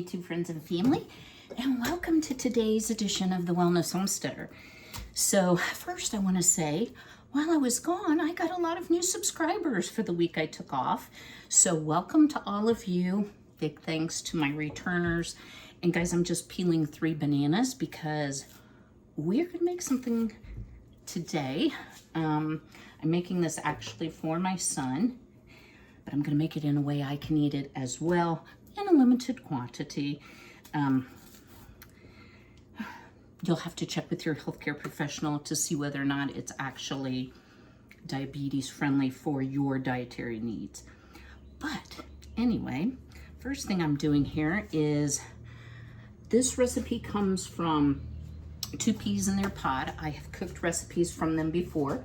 YouTube friends and family, and welcome to today's edition of the Wellness Homesteader. So first I want to say, while I was gone, I got a lot of new subscribers for the week I took off. So welcome to all of you. Big thanks to my returners. And guys, I'm just peeling 3 bananas because we're going to make something today. I'm making this actually for my son, but I'm going to make it in a way I can eat it as well in a limited quantity. You'll have to check with your healthcare professional to see whether or not it's actually diabetes friendly for your dietary needs. But anyway, first thing I'm doing here is this recipe comes from 2 Peas in Their Pod. I have cooked recipes from them before.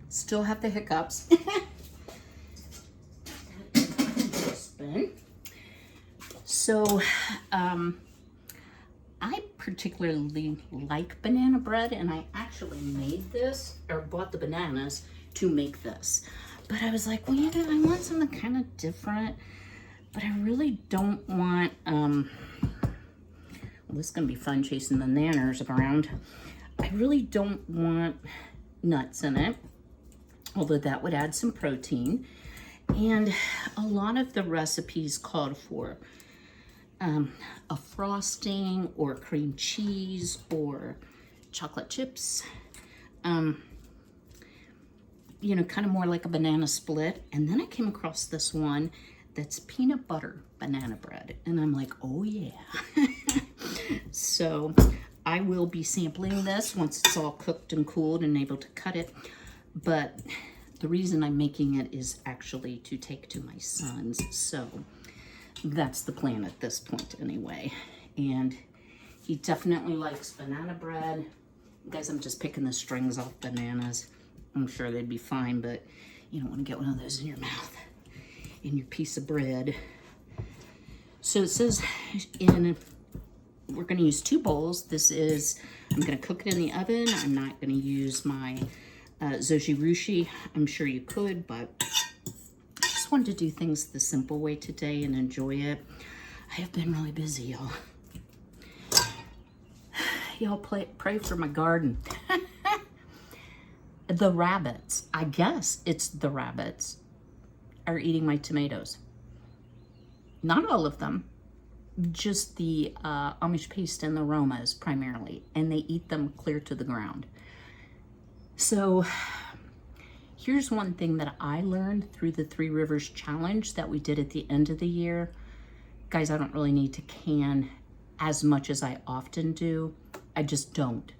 Still have the hiccups. So, I particularly like banana bread, and I actually made this, or bought the bananas to make this. But I was like, well, you know, I want something kind of different, but I really don't want, well, this is going to be fun chasing the nanners around. I really don't want nuts in it, although that would add some protein. And a lot of the recipes called for a frosting or cream cheese or chocolate chips, you know, kind of more like a banana split. And then I came across this one that's peanut butter banana bread, and I'm like, oh yeah. So I will be sampling this once it's all cooked and cooled and able to cut it. But the reason I'm making it is actually to take to my sons. So that's the plan at this point anyway. And he definitely likes banana bread. Guys, I'm just picking the strings off bananas. I'm sure they'd be fine, but you don't want to get one of those in your mouth, in your piece of bread. So it says we're going to use 2 bowls. This is, I'm going to cook it in the oven. I'm not going to use my Zoji Rushi. I'm sure you could, but I just wanted to do things the simple way today and enjoy it. I have been really busy, y'all. Y'all pray for my garden. The rabbits, I guess it's the rabbits, are eating my tomatoes. Not all of them, just the Amish paste and the Romas primarily, and they eat them clear to the ground. So here's one thing that I learned through the 3 Rivers Challenge that we did at the end of the year. Guys, I don't really need to can as much as I often do. I just don't.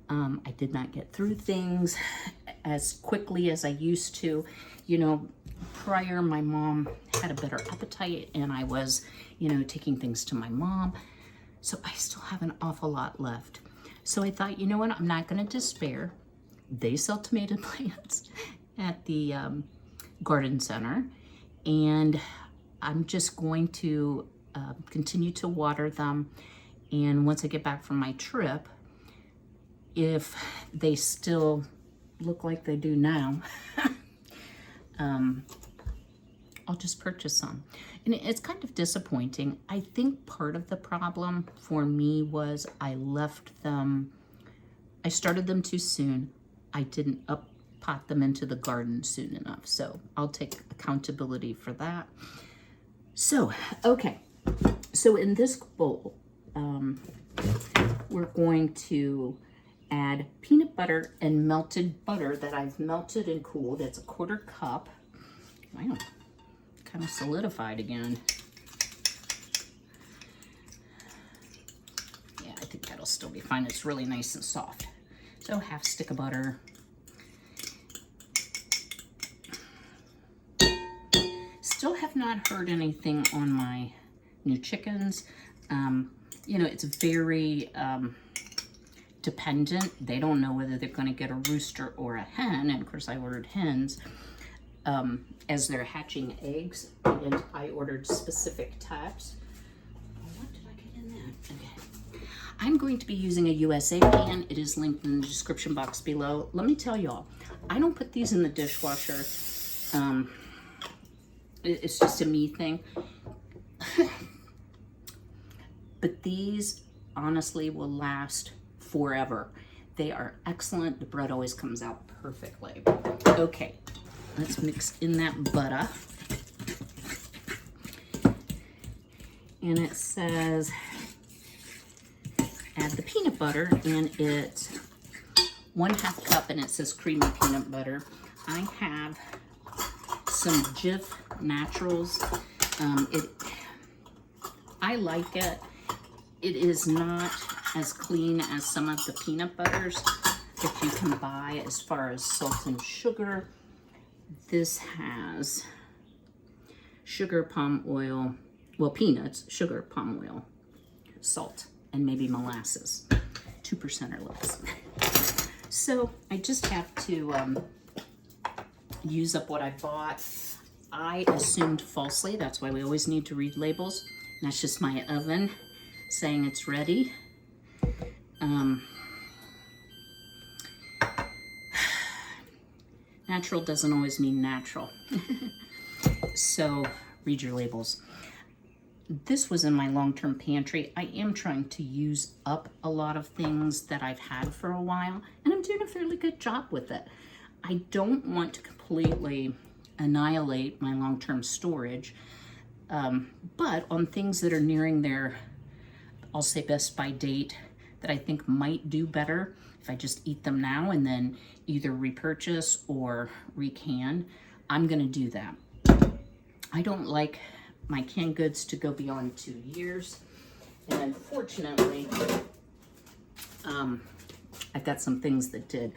I did not get through things as quickly as I used to. You know, prior, my mom had a better appetite, and I was, you know, taking things to my mom. So I still have an awful lot left. So I thought, you know what, I'm not going to despair. They sell tomato plants at the garden center, and I'm just going to continue to water them. And once I get back from my trip, if they still look like they do now, I'll just purchase some. And it's kind of disappointing. I think part of the problem for me was I started them too soon. I didn't pot them into the garden soon enough. So I'll take accountability for that. So, okay. So in this bowl, we're going to add peanut butter and melted butter that I've melted and cooled. It's a 1/4 cup. Wow, kind of solidified again. Yeah, I think that'll still be fine. It's really nice and soft. So 1/2 stick of butter. Still have not heard anything on my new chickens. You know, it's very dependent. They don't know whether they're going to get a rooster or a hen. And of course, I ordered hens as they're hatching eggs. And I ordered specific types. What did I get in that? Okay. I'm going to be using a USA pan. It is linked in the description box below. Let me tell y'all, I don't put these in the dishwasher. It's just a me thing. but these honestly will last forever. They are excellent. The bread always comes out perfectly. Okay, let's mix in that butter. And it says add the peanut butter, and it's 1/2 cup, and it says creamy peanut butter. I have some Jif Naturals. I like it. It is not as clean as some of the peanut butters that you can buy as far as salt and sugar. This has sugar, palm oil, well, peanuts, sugar, palm oil, salt, and maybe molasses, 2% or less. So I just have to use up what I bought. I assumed falsely, that's why we always need to read labels. And that's just my oven saying it's ready. Natural doesn't always mean natural. So read your labels. This was in my long-term pantry. I am trying to use up a lot of things that I've had for a while, and I'm doing a fairly good job with it. I don't want to completely annihilate my long-term storage, but on things that are nearing their, I'll say, best by date, that I think might do better if I just eat them now and then either repurchase or recan, I'm gonna do that. I don't like my canned goods to go beyond 2 years. And unfortunately, I've got some things that did.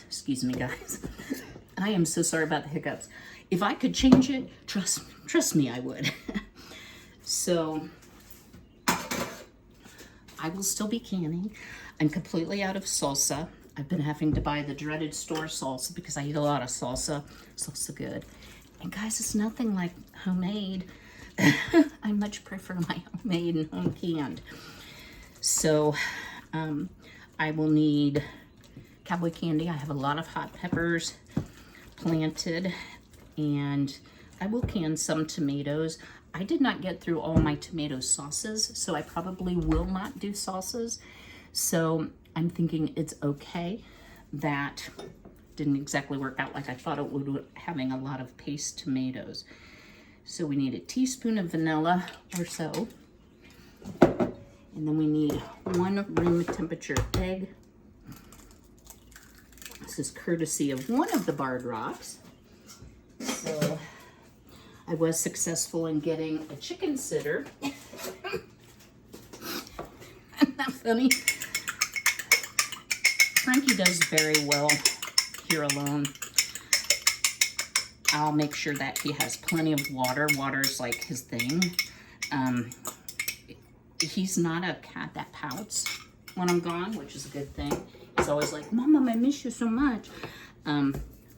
Excuse me, guys. I am so sorry about the hiccups. If I could change it, trust me, I would. So I will still be canning. I'm completely out of salsa. I've been having to buy the dreaded store salsa because I eat a lot of salsa. Salsa good. And guys, it's nothing like homemade. I much prefer my homemade and home canned. So I will need cowboy candy. I have a lot of hot peppers planted, and I will can some tomatoes. I did not get through all my tomato sauces, so I probably will not do salsas. So I'm thinking it's okay that didn't exactly work out like I thought it would, having a lot of paste tomatoes. So we need a teaspoon of vanilla or so. And then we need 1 room temperature egg. This is courtesy of one of the Barred Rocks. So I was successful in getting a chicken sitter. Isn't that funny? Frankie does very well here alone. I'll make sure that he has plenty of water. Water's like his thing. He's not a cat that pouts when I'm gone, which is a good thing. He's always like, Mom, I miss you so much.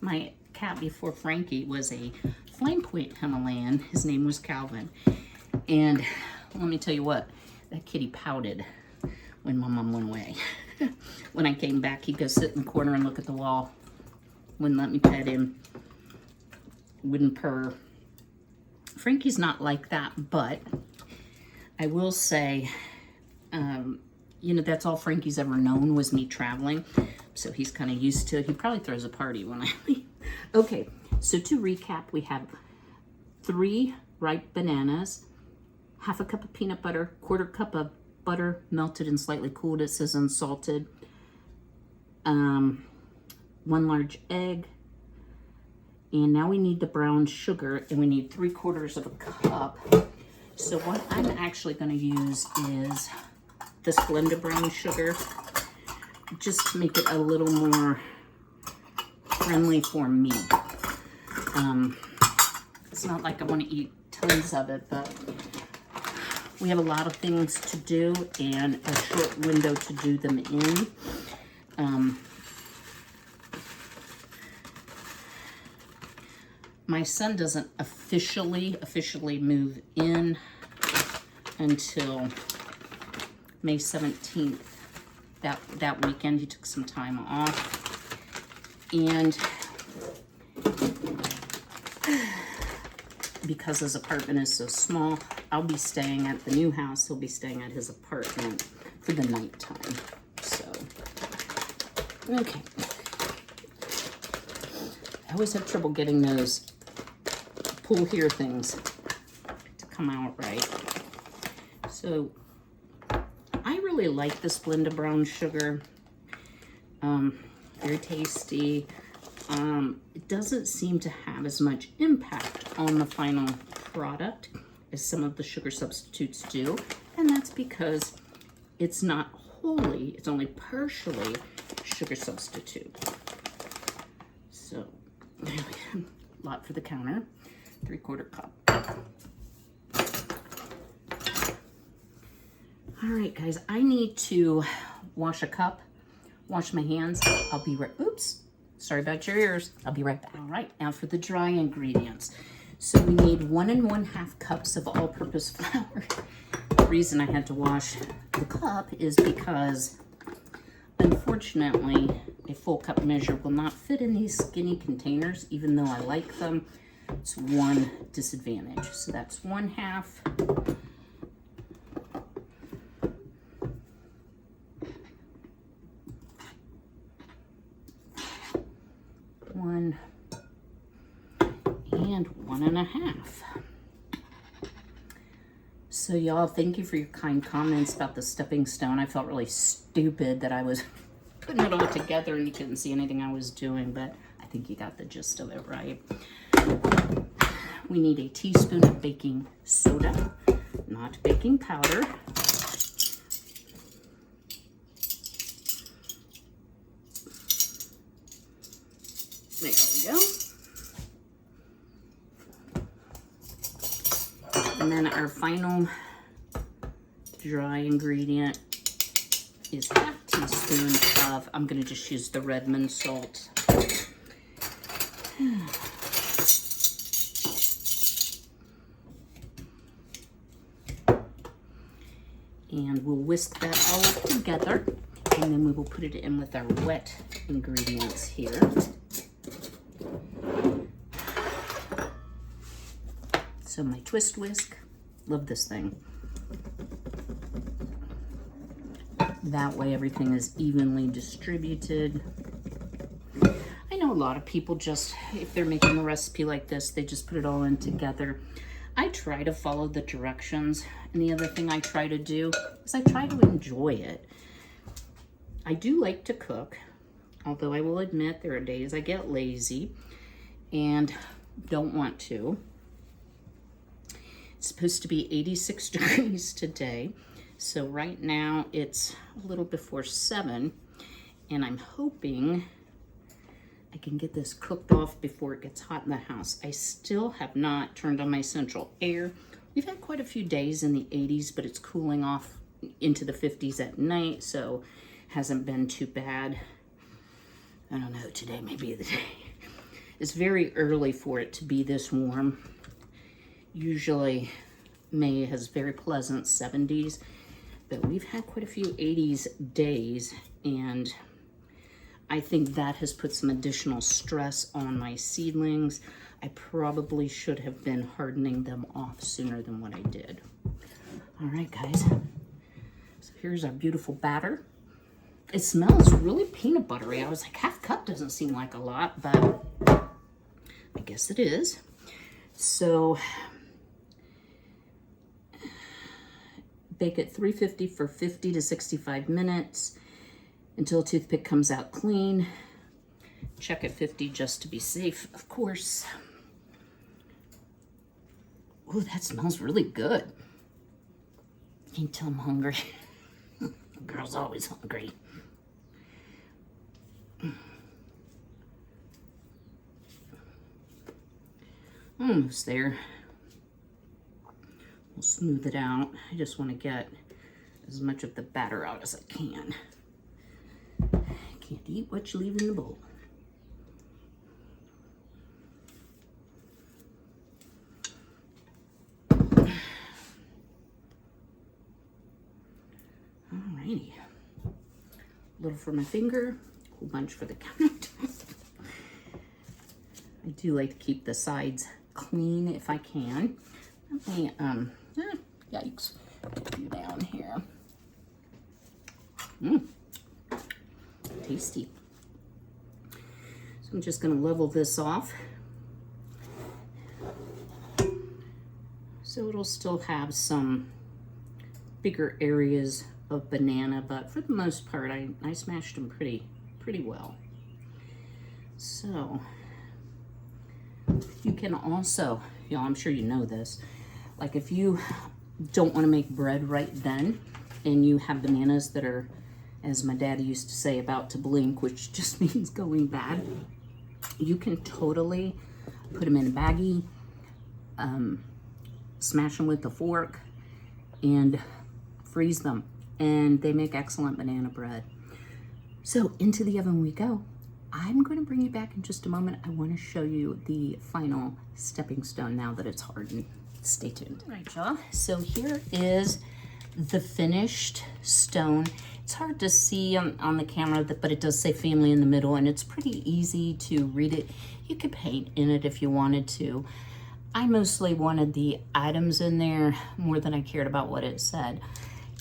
My cat before Frankie was a Flame Point Himalayan. His name was Calvin. And let me tell you what, that kitty pouted when my mom went away. When I came back, he'd go sit in the corner and look at the wall. Wouldn't let me pet him. Wouldn't purr. Frankie's not like that, but I will say, you know, that's all Frankie's ever known was me traveling. So he's kind of used to it. He probably throws a party when I leave. Okay, so to recap, we have 3 ripe bananas, 1/2 cup of peanut butter, 1/4 cup of butter melted and slightly cooled. It says unsalted. 1 large egg. And now we need the brown sugar, and we need 3/4 of a cup. So what I'm actually going to use is this blend of brown sugar, just to make it a little more friendly for me. It's not like I want to eat tons of it, but we have a lot of things to do and a short window to do them in. My son doesn't officially move in until May 17th. That weekend he took some time off. And because his apartment is so small, I'll be staying at the new house. He'll be staying at his apartment for the nighttime. So, okay. I always have trouble getting those pull here things to come out right. So, I really like this blend of brown sugar. Very tasty. It doesn't seem to have as much impact on the final product as some of the sugar substitutes do, and that's because it's not wholly, it's only partially sugar substitute. So, there we go. A lot for the counter. 3/4 cup. All right, guys, I need to wash a cup, wash my hands. I'll be right, oops. Sorry about your ears. I'll be right back. All right, now for the dry ingredients. So we need 1 1/2 cups of all-purpose flour. The reason I had to wash the cup is because, unfortunately, a full cup measure will not fit in these skinny containers, even though I like them. It's one disadvantage. So that's 1/2. And 1 1/2. So y'all, thank you for your kind comments about the stepping stone. I felt really stupid that I was putting it all together and you couldn't see anything I was doing, but I think you got the gist of it, right? We need a teaspoon of baking soda, not baking powder. There we go. And then our final dry ingredient is 1/2 teaspoon of, I'm going to just use the Redmond salt. And we'll whisk that all up together, and then we will put it in with our wet ingredients here. So my twist whisk, love this thing. That way everything is evenly distributed. I know a lot of people just, if they're making a recipe like this, they just put it all in together. I try to follow the directions, and the other thing I try to do is I try to enjoy it. I do like to cook, although I will admit there are days I get lazy and don't want to. It's supposed to be 86 degrees today, so right now it's a little before 7, and I'm hoping I can get this cooked off before it gets hot in the house. I still have not turned on my central air. We've had quite a few days in the 80s, but it's cooling off into the 50s at night, so hasn't been too bad. I don't know, today may be the day. It's very early for it to be this warm. Usually May has very pleasant 70s, but we've had quite a few 80s days, and I think that has put some additional stress on my seedlings. I probably should have been hardening them off sooner than what I did. All right, guys. So here's our beautiful batter. It smells really peanut buttery. I was like, 1/2 cup doesn't seem like a lot, but I guess it is. So bake at 350 for 50 to 65 minutes until a toothpick comes out clean. Check at 50 just to be safe, of course. Oh, that smells really good. You can tell I'm hungry. Girl's always hungry. Almost there. We'll smooth it out. I just want to get as much of the batter out as I can. Can't eat what you leave in the bowl. Alrighty. A little for my finger, a whole bunch for the countertop. I do like to keep the sides clean if I can. Let me, yikes, put you down here. Tasty. So I'm just gonna level this off. So it'll still have some bigger areas of banana, but for the most part, I smashed them pretty well. So you can also, I'm sure you know this, like if you don't want to make bread right then and you have bananas that are, as my dad used to say, about to blink, which just means going bad, you can totally put them in a baggie, smash them with a fork, and freeze them, and they make excellent banana bread. So into the oven we go. I'm going to bring you back in just a moment. I want to show you the final stepping stone now that it's hardened. Stay tuned. All right, y'all. So here is the finished stone. It's hard to see on the camera, but it does say family in the middle, and it's pretty easy to read it. You could paint in it if you wanted to. I mostly wanted the items in there more than I cared about what it said.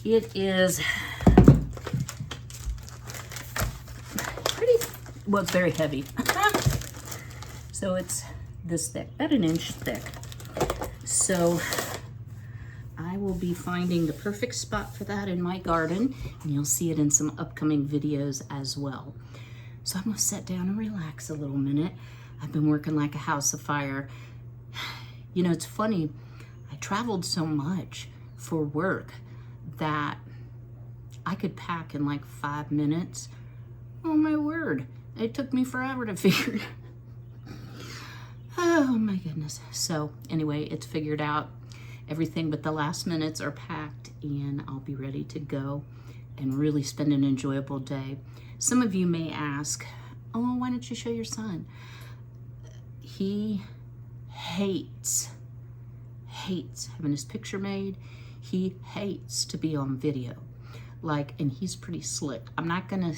It is well, it's very heavy. So it's this thick, about an inch thick. So I will be finding the perfect spot for that in my garden, and you'll see it in some upcoming videos as well. So I'm gonna sit down and relax a little minute. I've been working like a house of fire. You know, it's funny, I traveled so much for work that I could pack in like 5 minutes. Oh my word. It took me forever to figure it out. Oh my goodness. So anyway, it's figured out. Everything but the last minutes are packed, and I'll be ready to go and really spend an enjoyable day. Some of you may ask, oh, why don't you show your son? He hates having his picture made. He hates to be on video. And he's pretty slick. I'm not gonna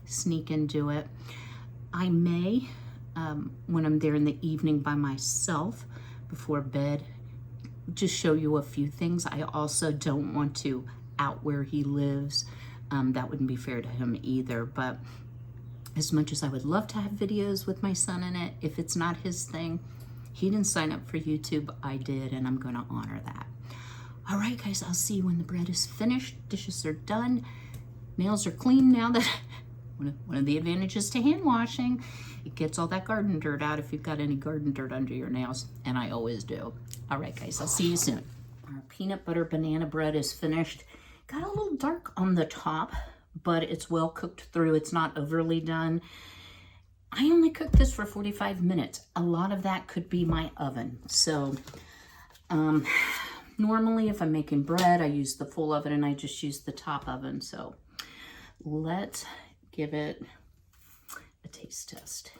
sneak into it. I may, when I'm there in the evening by myself before bed, just show you a few things. I also don't want to out where he lives. That wouldn't be fair to him either. But as much as I would love to have videos with my son in it, if it's not his thing, he didn't sign up for YouTube, I did, and I'm gonna honor that. All right, guys, I'll see you when the bread is finished. Dishes are done. Nails are clean now. That one of the advantages to hand washing, it gets all that garden dirt out if you've got any garden dirt under your nails, and I always do. All right, guys, I'll see you soon. Our peanut butter banana bread is finished. Got a little dark on the top, but it's well cooked through. It's not overly done. I only cooked this for 45 minutes. A lot of that could be my oven. So normally if I'm making bread, I use the full oven and I just use the top oven. So let's give it a taste test.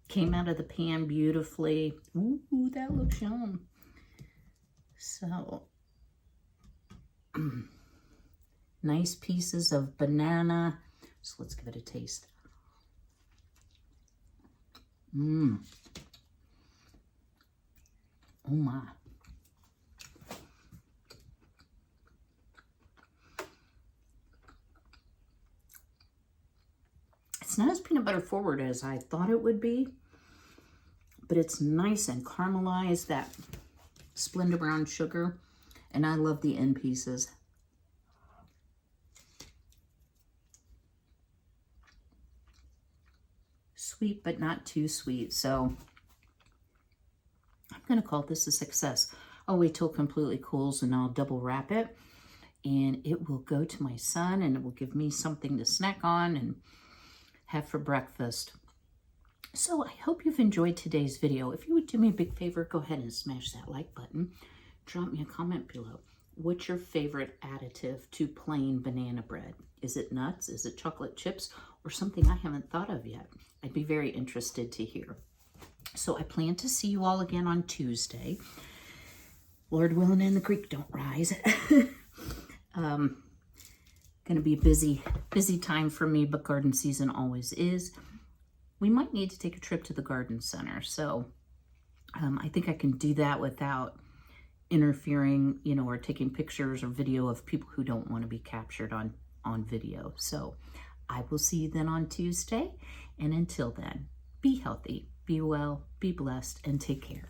Came out of the pan beautifully. Ooh, that looks yum. So, nice pieces of banana. So let's give it a taste. Oh my. It's not as peanut butter forward as I thought it would be, but it's nice and caramelized, that Splenda brown sugar, and I love the end pieces. Sweet, but not too sweet, so I'm gonna call this a success. I'll wait till it completely cools and I'll double wrap it, and it will go to my son, and it will give me something to snack on and have for breakfast. So I hope you've enjoyed today's video. If you would do me a big favor, go ahead and smash that like button. Drop me a comment below. What's your favorite additive to plain banana bread? Is it nuts? Is it chocolate chips? Or something I haven't thought of yet? I'd be very interested to hear. So I plan to see you all again on Tuesday. Lord willing and the creek don't rise. Gonna be a busy time for me, but garden season always is. we might need to take a trip to the garden center. So I think I can do that without interfering, you know, or taking pictures or video of people who don't want to be captured on video. So I will see you then on Tuesday. And until then, be healthy, be well, be blessed, and take care.